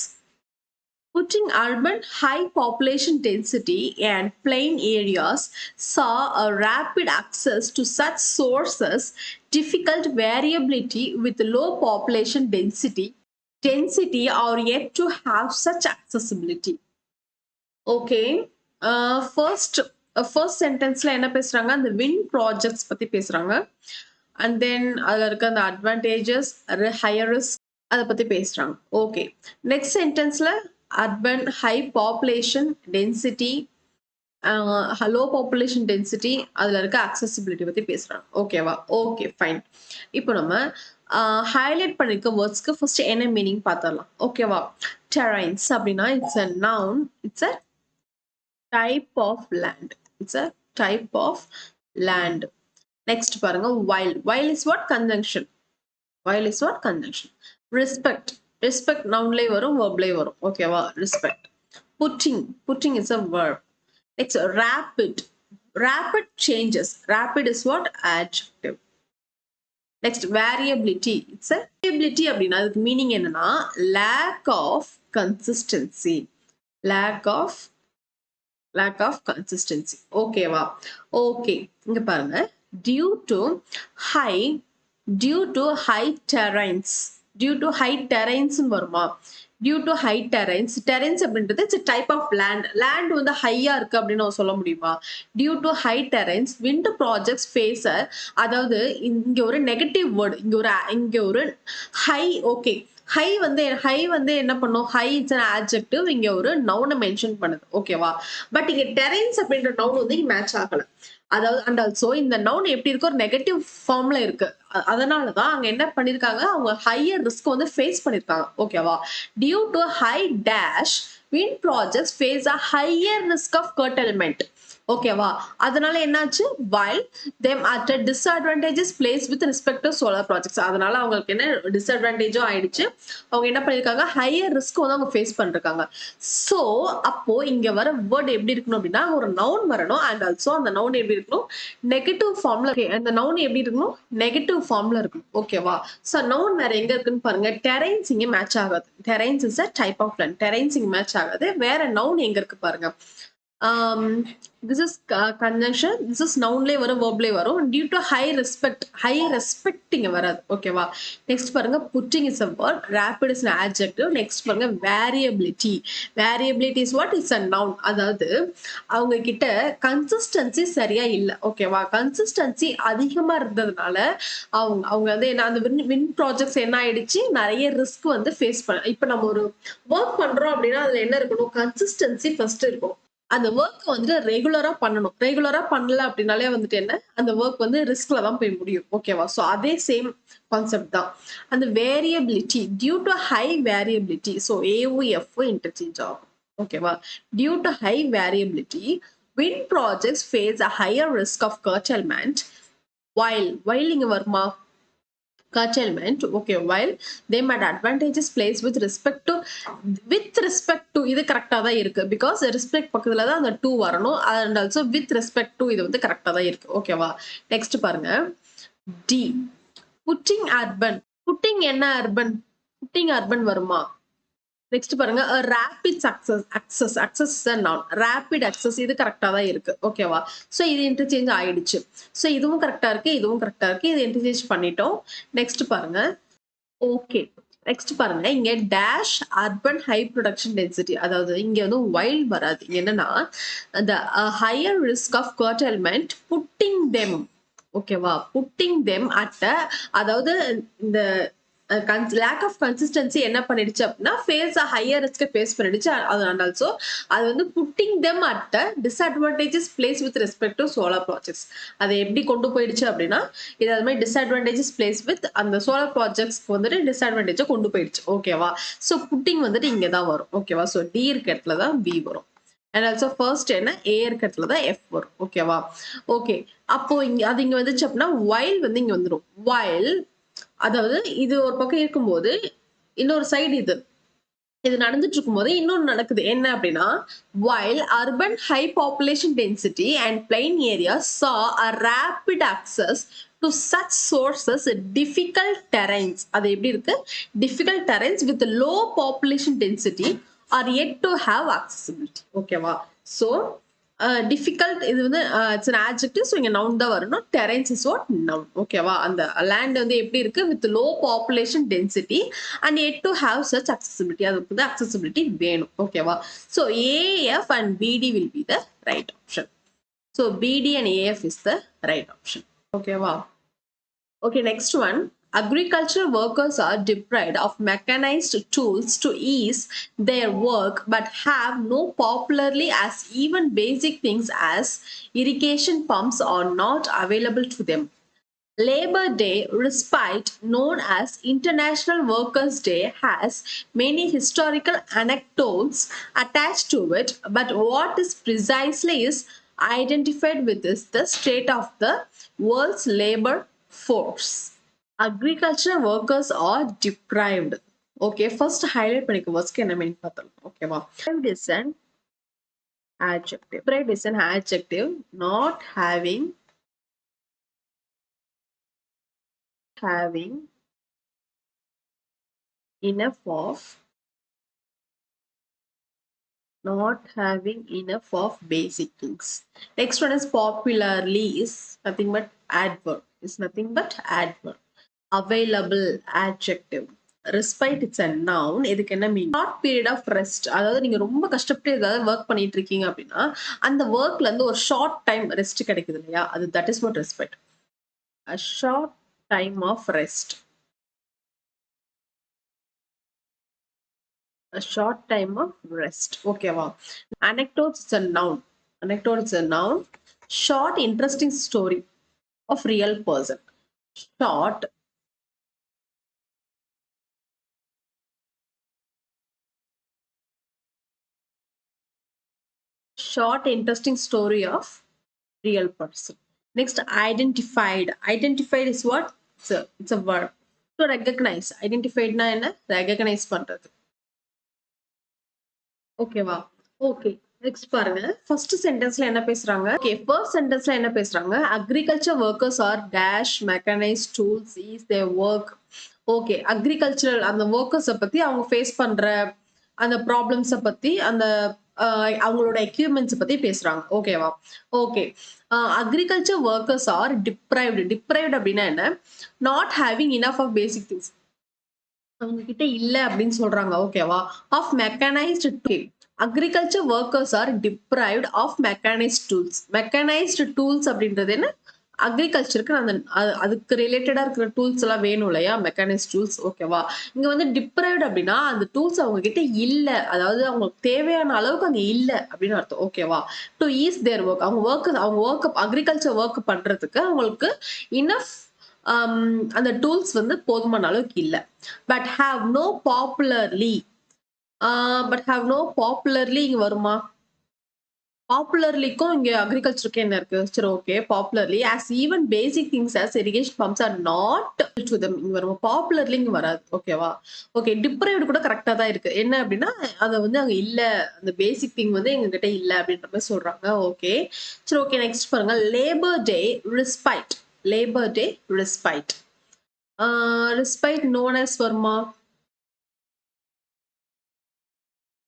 Putting urban high population density and plain areas saw a rapid access to such sources, difficult variability with low population density are yet to have such accessibility. Okay first சென்டென்ஸ்ல என்ன பேசுறாங்க அந்த win projects பத்தி பேசுறாங்க and then அதுல இருக்க அந்த advantages higher risk அதை பத்தி பேசுறாங்க ஓகே நெக்ஸ்ட் சென்டென்ஸ்ல urban high population density low population density அதில் இருக்க அக்சசிபிலிட்டி பற்றி பேசுகிறாங்க. ஓகேவா? Okay fine. இப்போ நம்ம ஹைலைட் பண்ணியிருக்க வேர்ட்ஸ்க்கு ஃபர்ஸ்ட் என்ன மீனிங் பார்த்துடலாம். ஓகேவா? டெரைன்ஸ் அப்படின்னா it's a noun, it's a type of land. It's a type of land. Next பாருங்க while. While is what? Conjunction. While is what? Conjunction. Respect. Respect nounலயே வரும், verbலயே வரும். ஓகேவா? Respect. Putting. Putting is a verb. It's rapid. Rapid changes. Rapid is what? Adjective. Next, variability. It's a variability அப்படின்னா அதுக்கு meaning என்னன்னா lack of consistency. Lack of consistency. ஓகேவா? Okay. இங்க பாருங்க. Due to high terrains. Due to high terrains வருமா? Due to high terrains. Terrains அப்படின்றது it's a type of land. Land வந்து ஹையா இருக்கு அப்படின்னு நம்ம சொல்ல முடியுமா? Due to high terrains, wind projects face அதாவது இங்க ஒரு நெகட்டிவ் வேர்டு, இங்க ஒரு ஹை. ஓகே, ஹை வந்து என்ன பண்ணும்? High it's an adjective. இங்க ஒரு நவுனை மென்ஷன் பண்ணுது. ஓகேவா? பட் இங்க டெரைன்ஸ் அப்படின்ற நவுன் வந்து இங்க மேட்ச் ஆகல. அதாவது அண்ட் ஆல்சோ இந்த நவுன் எப்படி இருக்கு? ஒரு நெகட்டிவ் ஃபார்ம்ல இருக்கு. அதனாலதான் அங்க என்ன பண்ணிருக்காங்க? அவங்க ஹையர் ரிஸ்க் வந்து ஃபேஸ் பண்ணிருக்காங்க. ஓகேவா? Due to high dash wind projects face a higher risk of curtailment. ஓகேவா? அதனால என்னாச்சு? while them at a disadvantages place with respect to solar projects. அதனால அவங்களுக்கு என்ன டிஸ்அட்வான்டேஜும் ஆயிடுச்சு. அவங்க என்ன பண்ணிருக்காங்க? ஹையர் ரிஸ்க் வந்து அவங்க ஃபேஸ் பண்ணிருக்காங்க. சோ அப்போ இங்க வர வேர்ட் எப்படி இருக்கணும் அப்படின்னா ஒரு நவுன் வரணும். அண்ட் ஆல்சோ அந்த நவுன் எப்படி இருக்கணும்? நெகட்டிவ் ஃபார்ம்ல. அந்த நவுன் எப்படி இருக்கணும்? நெகட்டிவ் ஃபார்ம்ல இருக்கணும். ஓகேவா? சோ நவுன் வேற எங்க இருக்குன்னு பாருங்க. டெரைன்ஸ் இங்க மேட்ச் ஆகாது. Terrains is a type of land. Terrains இங்க மேட்ச் ஆகாது. வேற நவுன் எங்க இருக்கு பாருங்க. This is conjunction. This is nounலயே வரும், verbலயே வரும். Due to high respect இங்க வராது. ஓகேவா? நெக்ஸ்ட் பாருங்க putting is a verb, rapid is an adjective. Next பாருங்க variability. Variability is what? It's a noun. அதாவது அவங்க கிட்ட கன்சிஸ்டன்சி சரியா இல்ல. ஓகேவா? கன்சிஸ்டன்சி அதிகமா இருந்ததுனால அவங்க வந்து என்ன அந்த வின் ப்ராஜெக்ட்ஸ் என்ன ஆயிடுச்சு? நிறைய ரிஸ்க் வந்து ஃபேஸ் பண்ண. இப்ப நம்ம ஒரு ஒர்க் பண்றோம் அப்படின்னா அதுல என்ன இருக்கணும்? கன்சிஸ்டன்சி ஃபர்ஸ்ட் இருக்கும். அந்த ஒர்க் வந்துட்டு ரெகுலரா பண்ணணும். ரெகுலரா பண்ணல அப்படின்னாலே வந்துட்டு என்ன? அந்த ஒர்க் வந்து ரிஸ்க்ல தான் போய் முடியும். ஓகேவா? சோ அதே சேம் கான்செப்ட் தான். அந்த variability due to high variability. So AOF interchange ஆகும். ஓகேவா? Due to high variability wind projects face a higher risk of curtailment while இங்க வருமா? curtailment. Okay, while they might advantages placed with respect to இது கரெக்டா தான் இருக்கு. Because respect பக்கத்துல தான் அந்த டூ வரணும். And also with respect to இது வந்து கரெக்டா தான் இருக்கு. ஓகேவா? நெக்ஸ்ட் பாருங்க டி. Pudding urban. புட்டிங் என்ன அர்பன்? புட்டிங் அர்பன் வருமா? நெக்ஸ்ட் பாருங்க ரேபிட் அக்சஸ் ரேபிட் அக்சஸ் இது கரெக்டா தான் இருக்கு. ஓகேவா? சோ இது இன்டர்சேஞ்ச் ஆயிடுச்சு. சோ இதுவும் கரெக்டா இருக்கு, இதுவும் கரெக்டா இருக்கு. இது இன்டர்சேஞ்ச் பண்ணிட்டோம். நெக்ஸ்ட் பாருங்க ஓகே. நெக்ஸ்ட் பாருங்க இங்க dash urban high production density. அதாவது இங்க வந்து வைல்ட் வராது. என்னன்னா the higher risk of curtailment putting them. ஓகேவா? புட்டிங் தெம் அட் அதாவது இந்த லேக் ஆஃப் கன்சிஸ்டன்சி என்ன பண்ணிடுச்சு அப்படின்னா ஃபேஸ் ஹையர் ரிஸ்க் ஃபேஸ் பண்ணிடுச்சு. அண்ட் ஆல்சோ அது வந்து pudding them at disadvantages place with respect to solar projects. அதை எப்படி கொண்டு போயிடுச்சு அப்படின்னா இது அது மாதிரி டிஸ்அட்வான்டேஜஸ் பிளேஸ் வித் அந்த சோலார் ப்ராஜெக்ட்ஸ்க்கு வந்துட்டு டிஸ்அட்வான்டேஜை கொண்டு போயிடுச்சு. ஓகேவா? ஸோ புட்டிங் வந்துட்டு இங்கே தான் வரும். ஓகேவா? ஸோ டி இருக்க இடத்துல தான் பி வரும். அண்ட் ஆல்சோ ஃபர்ஸ்ட் என்ன ஏ இருக்க இடத்துல தான் எஃப் வரும். ஓகேவா? ஓகே. அப்போ இங்க அது இங்க வந்துச்சு அப்படின்னா வைல் வந்து இங்க வந்துடும். வைல் அதாவது இது ஒரு பக்கம் இருக்கும்போது இன்னொரு சைடு இது நடந்துட்டு இருக்கும்போது இன்னொன்னு நடக்குது. என்ன அப்படின்னா while urban high population density and plain areas saw a rapid access to such sources difficult terrains. அது எப்படி இருக்கு? difficult terrains with low population density are yet to have accessibility. ஓகேவா? so டிஃபிகல்ட் இது வந்து இட்ஸ் an adjective. ஸோ இங்கே noun தான் வரணும். Terrains is what? Noun. ஓகேவா? அந்த லேண்ட் வந்து எப்படி இருக்கு? With low population density and yet to have such accessibility. அதுக்கு வந்து அக்சசிபிலிட்டி வேணும். ஓகேவா? So AF and BD will be the right option. So BD and AF is the right option. ஓகேவா? Okay. Next one Agricultural workers are deprived of mechanized tools to ease their work but have no popularly as even basic things as irrigation pumps are not available to them. Labor Day respite, known as International Workers' Day, has many historical anecdotes attached to it, but what is precisely is identified with is the state of the world's labor force. Agricultural workers are deprived. Okay, first highlight பண்ணிக்க words என்ன mean பார்த்தலாம். ஓகேவா? Deprived is an adjective. Deprived is an adjective, not having enough of not having enough of basic things. Next one is popularly is nothing but adverb. Is nothing but adverb. Available adjective. Respite it's a noun. இதுக்கு என்ன மீன்? Short period of rest. அதாவது நீங்க ரொம்ப கஷ்டப்பட்டு ஏதாவது work பண்ணிட்டு இருக்கீங்க அப்படின்னா அந்த ஒர்க்ல இருந்து ஒரு ஷார்ட் டைம் ரெஸ்ட் கிடைக்குது இல்லையா அது that is what respect. A short time of rest. A short time of rest. Okay, wow. Anecdotes is a noun. Anecdote is a noun. Short, interesting story of real person. Short, interesting story of real person. Next, identified. Identified is what? It's a verb. To recognize. Identified na enna? Recognize பண்றது. ஓகேவா? Okay. Next பாருங்க. First சென்டென்ஸ்ல என்ன பேசுறாங்க? Okay, first சென்டென்ஸ்ல என்ன பேசுறாங்க? Agriculture workers are dash mechanised tools is their work. Okay, agricultural அந்த வொர்க்கர்ஸ பத்தி அவங்க ஃபேஸ் பண்ற அந்த ப்ராப்ளம்ஸ பத்தி அந்த அவங்களோட எக்யூப்மெண்ட்ஸ் பத்தி பேசுறாங்க. ஓகேவா? Okay. Agriculture workers are deprived. Deprived அப்படின்னா என்ன? Not having enough of basic things. அவங்க கிட்ட இல்ல அப்படின்னு சொல்றாங்க. ஓகேவா? Of mechanised tool. Agriculture workers are deprived of mechanised tools. Mechanised tools அப்படின்றது என்ன? அக்ரிகல்ச்சருக்கு அந்த அதுக்கு ரிலேட்டடா இருக்கிற டூல்ஸ் எல்லாம் வேணும் இல்லையா? Mechanics tools. ஓகேவா? இங்க வந்து டிப்ரைவ்ட் அப்படின்னா அந்த டூல்ஸ் அவங்க கிட்ட இல்ல, அதாவது அவங்களுக்கு தேவையான அளவுக்கு அங்க இல்ல அப்படின்னு அர்த்தம். ஓகேவா? To ease their work. அவங்க ஒர்க் அக்ரிகல்ச்சர் ஒர்க் பண்றதுக்கு அவங்களுக்கு இனஃப் அந்த டூல்ஸ் வந்து போதுமான அளவுக்கு இல்ல. But have no popularly. But have no popularly இங்க வருமா? பாப்புலர்லிக்கும் இங்க அக்ரிகல்ச்சருக்கு என்ன இருக்கு? சரி, okay. Popularly as even basic things as irrigation pumps are not to them இங்க வரும். பாப்புலர்லி இங்க வராது. ஓகேவா? ஓகே, டிப்ரைவ்டு கூட கரெக்டா தான் இருக்கு. என்ன அப்படின்னா அது வந்து அங்க இல்ல, அந்த பேசிக் திங் வந்து எங்க கிட்ட இல்ல அப்படின்ற மாதிரி சொல்றாங்க. ஓகே, சரி, ஓகே. நெக்ஸ்ட் பாருங்க. லேபர் டே ரெஸ்பைட். லேபர் டே ரெஸ்பைட். ரெஸ்பைட் நோன் as வருமா?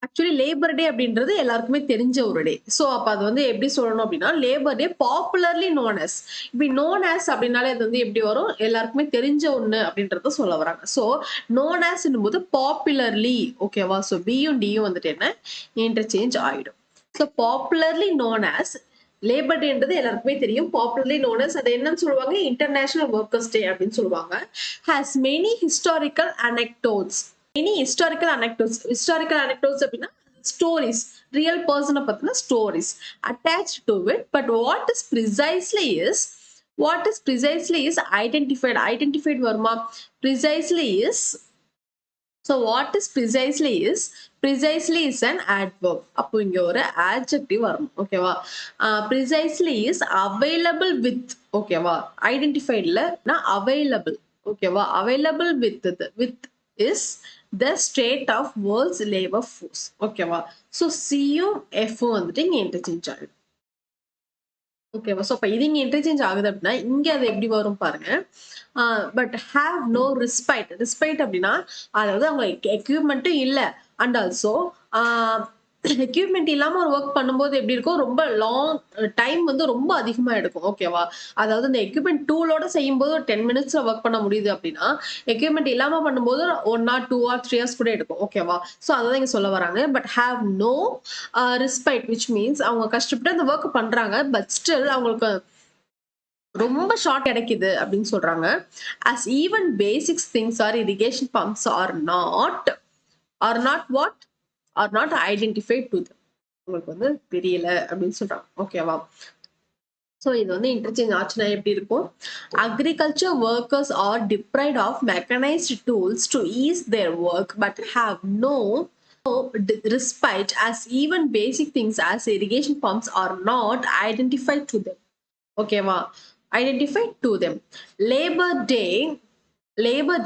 ஆக்சுவலி லேபர் டே அப்படின்றது எல்லாருக்குமே தெரிஞ்ச ஒரு டே. ஸோ அப்ப அது வந்து எப்படி சொல்லணும் அப்படின்னா லேபர் டே பாப்புலர்லி நோன் as. இப்படி நோன் as அப்படின்னாலே அது வந்து எப்படி வரும்? எல்லாருக்குமே தெரிஞ்ச ஒண்ணு அப்படின்றத சொல்ல வராங்க. ஸோ நோன் as போது பாப்புலர்லி. ஓகேவா? ஸோ பியும் டியும் வந்துட்டு என்ன இன்டர்சேஞ்ச் ஆயிடும். So popularly known as labour டேன்றது எல்லாருக்குமே தெரியும். பாப்புலர்லி நோன் as அது என்னன்னு சொல்லுவாங்க? இன்டர்நேஷனல் ஒர்க்கர்ஸ் டே அப்படின்னு சொல்லுவாங்க. Has many historical anecdotes. Many historical anecdotes. Historical anecdotes அப்படின்னா ஸ்டோரிஸ், ரியல் பர்சனை பத்தின stories attached to it. But what is precisely is identified. Identified வருமா? Precisely is. So what is precisely is an adverb. அப்போ இங்க ஒரு adjective வரும். ஓகேவா? Precisely is available with. ஓகேவா? Identifiedல available. ஓகேவா? Available with is the state of world's labor force. ஓகேவா? So C-யும் F-ம் வந்துட்டு இங்க இன்டர்சேஞ்ச் ஆகும். ஓகேவா? ஸோ அப்ப இது இங்க இன்டர்சேஞ்ச் ஆகுது அப்படின்னா இங்க அது எப்படி வரும் பாருங்க. But have no respite. Respite அப்படின்னா அதாவது அவங்க எக்யூப்மெண்ட்டும் இல்லை அண்ட் ஆல்சோ எக்யூப்மெண்ட் இல்லாம ஒரு ஒர்க் பண்ணும்போது எப்படி இருக்கும்? ரொம்ப லாங் டைம் வந்து ரொம்ப அதிகமா எடுக்கும். ஓகேவா? அதாவது இந்த எக்யூப்மெண்ட் டூலோட செய்யும் போது ஒரு 10 மினிட்ஸ்ல ஒர்க் பண்ண முடியுது அப்படின்னா எக்யூப்மெண்ட் இல்லாம பண்ணும்போது 1 hour 2 hour 3 hours கூட எடுக்கும். ஓகேவா? ஸோ அதான் இங்க சொல்ல வராங்க. But have no respite which means அவங்க கஷ்டப்பட்டு அந்த ஒர்க் பண்றாங்க பட் ஸ்டில் அவங்களுக்கு ரொம்ப ஷார்ட் கிடைக்குது அப்படின்னு சொல்றாங்க. as even basic things or irrigation pumps are not what are not identified to them. உங்களுக்கு வந்து தெரியல அப்படின்னு சொல்றாங்க. ஓகேவா? ஸோ இது வந்து இன்டர்சேஞ்ச் ஆச்சுன்னா எப்படி இருக்கும்? Agriculture workers are deprived of mechanised tools to ease their work but have no respite as even basic things as irrigation pumps are not identified to them. ஓகேவா? Identified to them. Labor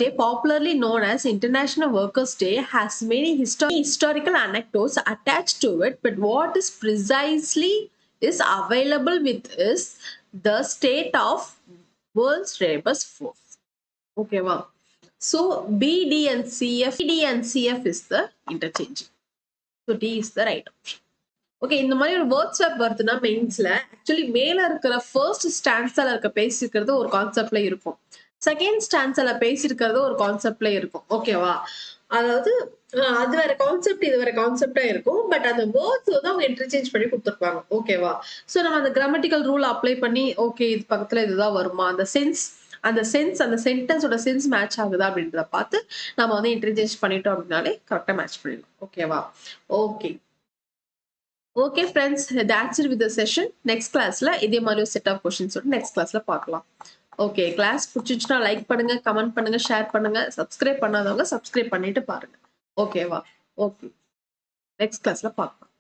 Day, popularly known as International Workers' Day, has many historical anecdotes attached to it, but what is precisely is available with is the state of world's labor force. Okay, wow. So BD and CF is the interchange. So D is the right option. Okay, இந்த மாதிரி ஒரு word swap வருதுன்னா மெயின்ஸ்ல actually மேல இருக்கிற first ஸ்டான்ஸால இருக்க பேசியிருக்கிறது ஒரு கான்செப்ட்ல இருக்கும், செகண்ட் ஸ்டான்ஸால பேசியிருக்கிறது ஒரு கான்செப்ட்ல இருக்கும். ஓகேவா? அதாவது அது வேற கான்செப்ட், இது வேற கான்செப்டா இருக்கும். பட் அந்த வேர்ட்ஸ் வந்து அவங்க இன்டர்சேஞ்ச் பண்ணி கொடுத்துருப்பாங்க. ஓகேவா? ஸோ நம்ம அந்த கிராமட்டிக்கல் ரூல் அப்ளை பண்ணி ஓகே இது பக்கத்துல இதுதான் வருமா, அந்த சென்டென்ஸோட சென்ஸ் மேட்ச் ஆகுதா அப்படின்றத பார்த்து நம்ம வந்து இன்டர்சேஞ்ச் பண்ணிட்டோம் அப்படின்னாலே கரெக்டா மேட்ச் பண்ணிடலாம். ஓகேவா? Okay. Okay friends, that's it with the session. Next class la இதே மாதிரி ஒரு set of questions next class la பார்க்கலாம். Okay, class பிடிச்சிருச்சுனா லைக் பண்ணுங்க, கமெண்ட் பண்ணுங்க, ஷேர் பண்ணுங்க, சப்ஸ்கிரைப் பண்ணாதவங்க சப்ஸ்கிரைப் பண்ணிட்டு பாருங்க. ஓகேவா? ஓகே, நெக்ஸ்ட் கிளாஸ்ல பார்க்கலாம்.